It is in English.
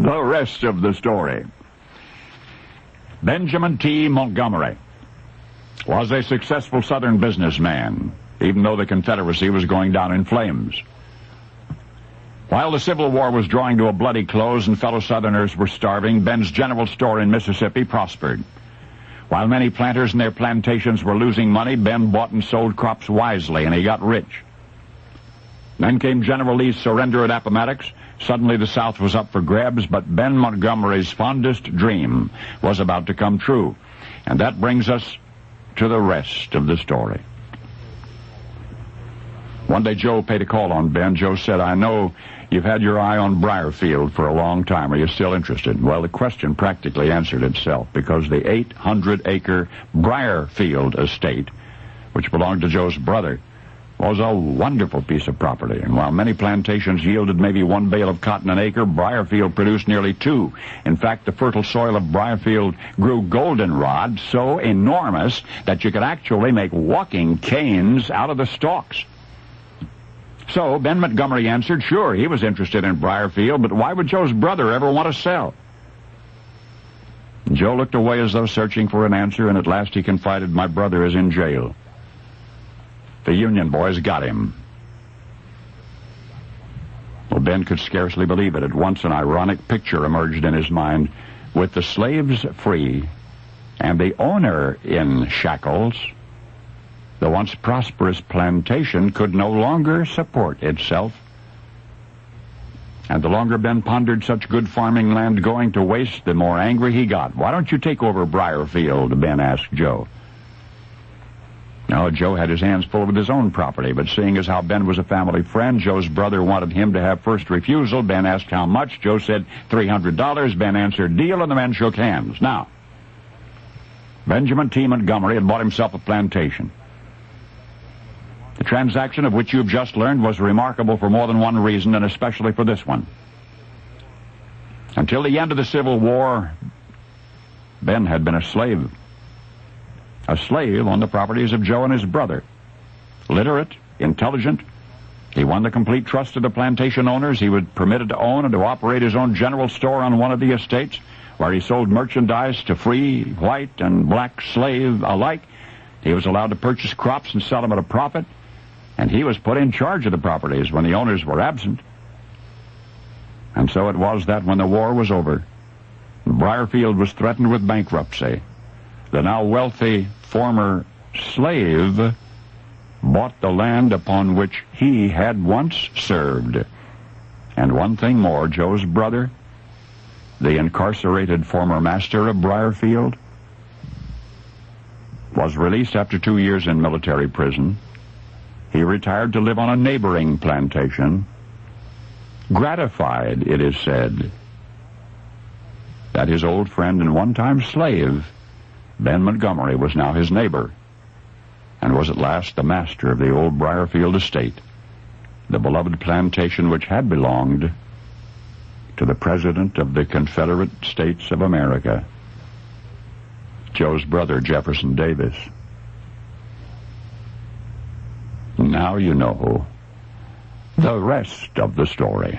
The rest of the story. Benjamin T. Montgomery was a successful Southern businessman, even though the Confederacy was going down in flames. While the Civil War was drawing to a bloody close and fellow Southerners were starving, Ben's general store in Mississippi prospered. While many planters and their plantations were losing money, Ben bought and sold crops wisely, and he got rich. Then came General Lee's surrender at Appomattox. Suddenly the South was up for grabs, but Ben Montgomery's fondest dream was about to come true. And that brings us to the rest of the story. One day Joe paid a call on Ben. Joe said, "I know you've had your eye on Briarfield for a long time. Are you still interested?" Well, the question practically answered itself, because the 800-acre Briarfield estate, which belonged to Joe's brother, was a wonderful piece of property. And while many plantations yielded maybe 1 bale of cotton an acre, Briarfield produced nearly 2. In fact, the fertile soil of Briarfield grew goldenrod so enormous that you could actually make walking canes out of the stalks. So Ben Montgomery answered, sure, he was interested in Briarfield, but why would Joe's brother ever want to sell? Joe looked away as though searching for an answer, and at last he confided, "My brother is in jail. The Union boys got him." Well, Ben could scarcely believe it. At once an ironic picture emerged in his mind. With the slaves free and the owner in shackles, the once prosperous plantation could no longer support itself. And the longer Ben pondered such good farming land going to waste, the more angry he got. "Why don't you take over Briarfield?" Ben asked Joe. Now, Joe had his hands full with his own property, but seeing as how Ben was a family friend, Joe's brother wanted him to have first refusal. Ben asked how much. Joe said $300. Ben answered deal, and the men shook hands. Now, Benjamin T. Montgomery had bought himself a plantation. The transaction of which you've just learned was remarkable for more than one reason, and especially for this one. Until the end of the Civil War, Ben had been a slave. A slave on the properties of Joe and his brother. Literate, intelligent, he won the complete trust of the plantation owners. He was permitted to own and to operate his own general store on one of the estates, where he sold merchandise to free, white, and black slave alike. He was allowed to purchase crops and sell them at a profit, and he was put in charge of the properties when the owners were absent. And so it was that when the war was over, Briarfield was threatened with bankruptcy. The now wealthy former slave bought the land upon which he had once served. And one thing more, Joe's brother, the incarcerated former master of Briarfield, was released after 2 years in military prison. He retired to live on a neighboring plantation, gratified, it is said, that his old friend and one-time slave, Ben Montgomery, was now his neighbor, and was at last the master of the old Briarfield estate, the beloved plantation which had belonged to the President of the Confederate States of America, Joe's brother, Jefferson Davis. Now you know the rest of the story.